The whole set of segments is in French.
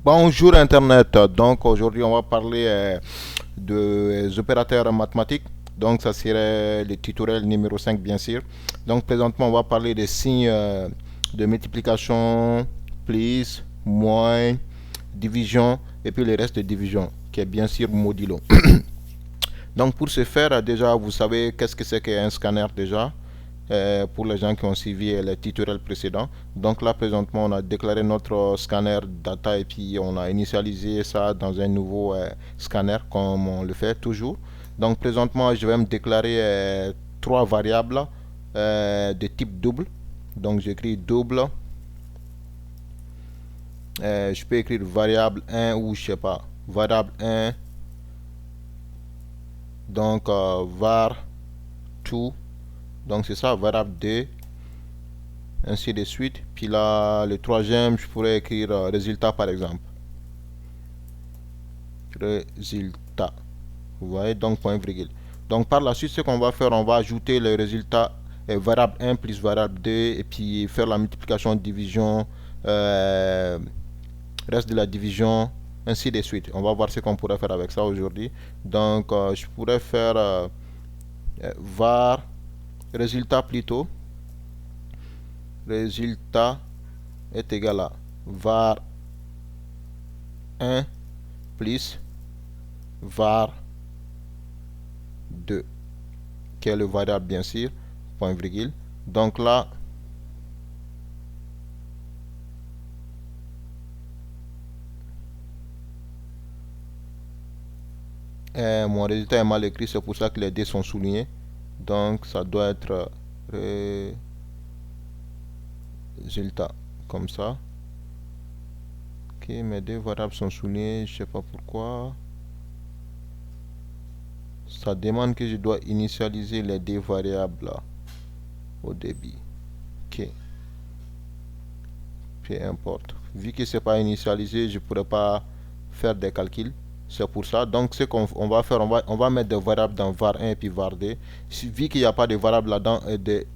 Bonjour Internet. Donc aujourd'hui on va parler des opérateurs mathématiques. Donc ça serait le tutoriel numéro 5 bien sûr. Donc présentement on va parler des signes de multiplication, plus, moins, division et puis le reste de division qui est bien sûr modulo. Donc pour ce faire déjà vous savez qu'est-ce que c'est qu'un scanner déjà pour les gens qui ont suivi les tutoriels précédents. Donc là, présentement, on a déclaré notre scanner data et puis on a initialisé ça dans un nouveau scanner comme on le fait toujours. Donc présentement, je vais me déclarer trois variables de type double. Donc j'écris double. Je peux écrire variable 1 ou je sais pas, variable 1. Donc var 2. Donc c'est ça, variable 2, ainsi de suite. Puis là, le troisième, je pourrais écrire résultat par exemple. Résultat. Vous voyez, donc point virgule. Donc par la suite, ce qu'on va faire, on va ajouter le résultat variable 1 plus variable 2 et puis faire la multiplication, division, reste de la division, ainsi de suite. On va voir ce qu'on pourrait faire avec ça aujourd'hui. Donc je pourrais faire var résultat plutôt. Résultat est égal à var 1 plus var 2 qui est le variable bien sûr, point virgule. Donc là, mon résultat est mal écrit, c'est pour ça que les dés sont soulignés. Donc ça doit être résultat comme ça. Ok, mes deux variables sont soulignées, je sais pas pourquoi. Ça demande que je dois initialiser les deux variables là, au début. Ok. Peu importe. Vu que c'est pas initialisé, je pourrais pas faire des calculs. C'est pour ça. Donc ce qu'on va faire, on va mettre des variables dans var 1 et puis var 2. Vu qu'il n'y a pas de variables là-dedans et de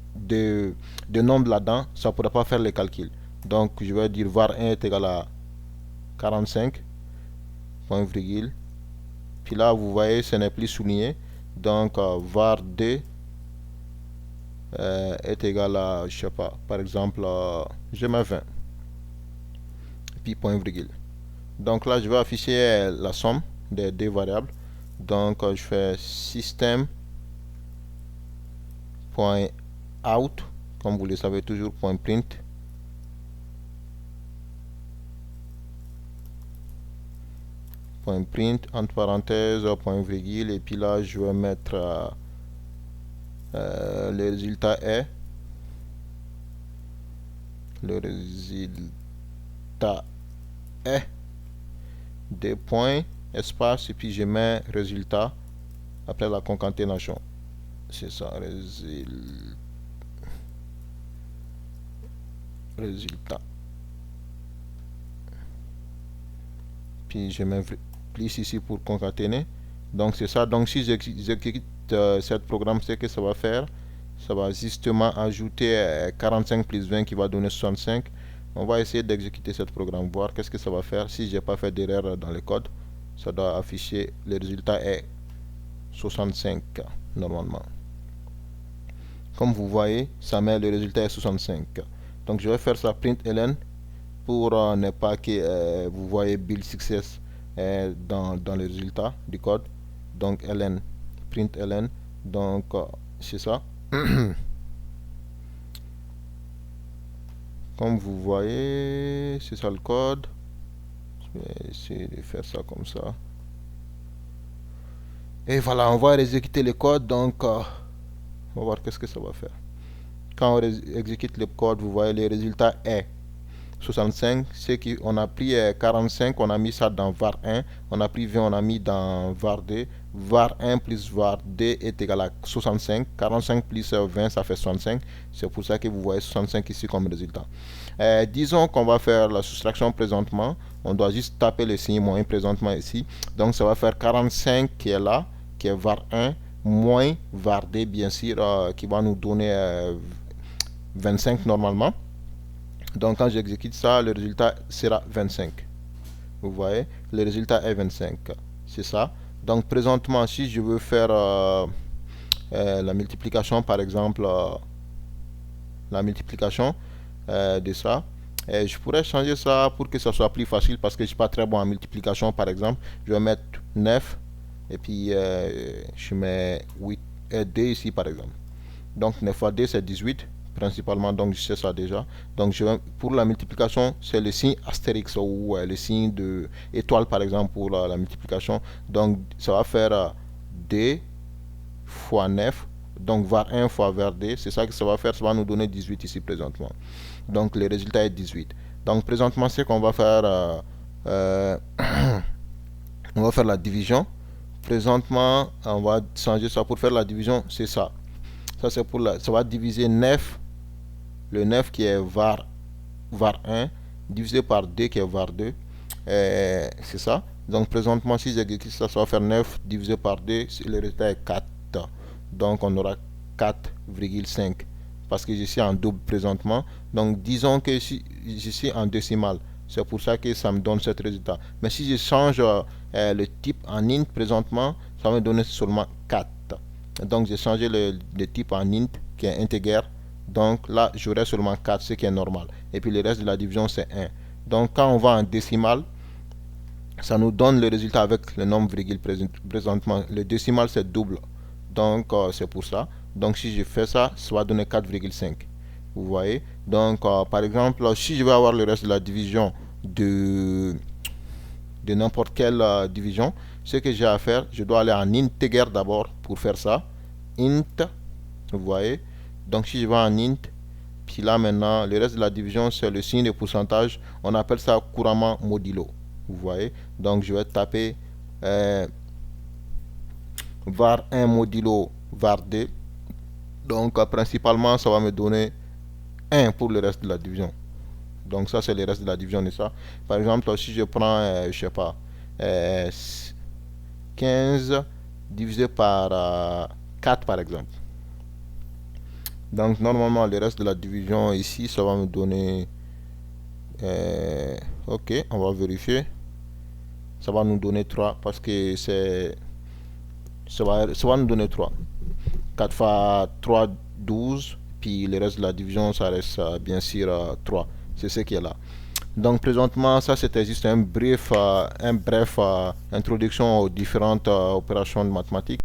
nombres là-dedans, ça ne pourrait pas faire les calculs. Donc je vais dire var 1 est égal à 45, point virgule. Puis là, vous voyez, ce n'est plus souligné. Donc var 2 est égal à, je sais pas, par exemple, je mets 20. Puis point virgule. Donc là, je vais afficher la somme des deux variables. Donc je fais système.out, comme vous le savez toujours, .print. .print, entre parenthèses, point virgule. Et puis là, je vais mettre le résultat est. Le résultat est. Des points, espace, et puis je mets résultat après la concaténation. C'est ça, résultat. Puis je mets plus ici pour concaténer. Donc c'est ça. Donc si j'exécute ce programme, c'est que ça va faire. Ça va justement ajouter 45 plus 20 qui va donner 65. On va essayer d'exécuter ce programme, voir qu'est-ce que ça va faire. Si j'ai pas fait d'erreur dans le code, ça doit afficher le résultat est 65 normalement. Comme vous voyez, ça met le résultat est 65. Donc je vais faire ça println pour ne pas que vous voyez build success dans le résultat du code. Donc ln, println, donc c'est ça. Comme vous voyez, c'est ça le code. Je vais essayer de faire ça comme ça. Et voilà, on va exécuter le code. Donc, on va voir qu'est-ce que ça va faire. Quand on exécute le code, vous voyez le résultat est 65. C'est qu'on a pris 45, on a mis ça dans var 1. On a pris 20, on a mis dans var 2. Var 1 plus var 2 est égal à 65. 45 plus 20, ça fait 65. C'est pour ça que vous voyez 65 ici comme résultat. Disons qu'on va faire la soustraction présentement. On doit juste taper le signe moins présentement ici. Donc ça va faire 45 qui est là, qui est var 1, moins var 2 bien sûr, qui va nous donner 25 normalement. Donc quand j'exécute ça, le résultat sera 25. Vous voyez, le résultat est 25. C'est ça. Donc présentement, si je veux faire la multiplication, par exemple, la multiplication de ça, je pourrais changer ça pour que ça soit plus facile parce que je suis pas très bon en multiplication. Par exemple, je vais mettre 9 et puis je mets 8, D ici par exemple. Donc 9 fois D c'est 18 principalement, donc je sais ça déjà. Donc pour la multiplication, c'est le signe astérix ou le signe de étoile par exemple pour la multiplication. Donc ça va faire D fois 9, donc var 1 fois var D, c'est ça que ça va faire, ça va nous donner 18 ici présentement. Donc le résultat est 18. Donc présentement, c'est qu'on va faire on va faire la division. Présentement, on va changer ça pour faire la division, c'est ça. Ça c'est pour ça va diviser 9, le 9 qui est var 1 divisé par D qui est var 2. C'est ça. Donc présentement, si j'exécute ça, ça va faire 9 divisé par D, le résultat est 4. Donc on aura 4,5 parce que je suis en double présentement. Donc disons que si je suis en décimale, c'est pour ça que ça me donne ce résultat. Mais si je change le type en int présentement, ça va me donner seulement 4. Donc j'ai changé le type en int qui est intéger. Donc là, j'aurai seulement 4, ce qui est normal. Et puis le reste de la division, c'est 1. Donc quand on va en décimale, ça nous donne le résultat avec le nombre virgule présentement. Le décimal, c'est double. Donc c'est pour ça. Donc si je fais ça, ça va donner 4,5. Vous voyez. Donc par exemple, si je veux avoir le reste de la division de n'importe quelle division, ce que j'ai à faire, je dois aller en integer d'abord pour faire ça. Int, vous voyez. Donc si je vais en int, puis là maintenant, le reste de la division, c'est le signe de pourcentage. On appelle ça couramment modulo. Vous voyez. Donc je vais taper var 1 modulo var 2. Donc principalement, ça va me donner 1 pour le reste de la division. Donc ça, c'est le reste de la division de ça. Par exemple, si je prends, je sais pas, 15 divisé par 4 par exemple. Donc normalement, le reste de la division ici, ça va me donner... ok, on va vérifier. Ça va nous donner 3 parce que c'est... Ça va nous donner 3. 4 fois 3, 12. Puis le reste de la division, ça reste bien sûr 3. C'est ce qui est là. Donc présentement, ça c'était juste un bref introduction aux différentes opérations de mathématiques.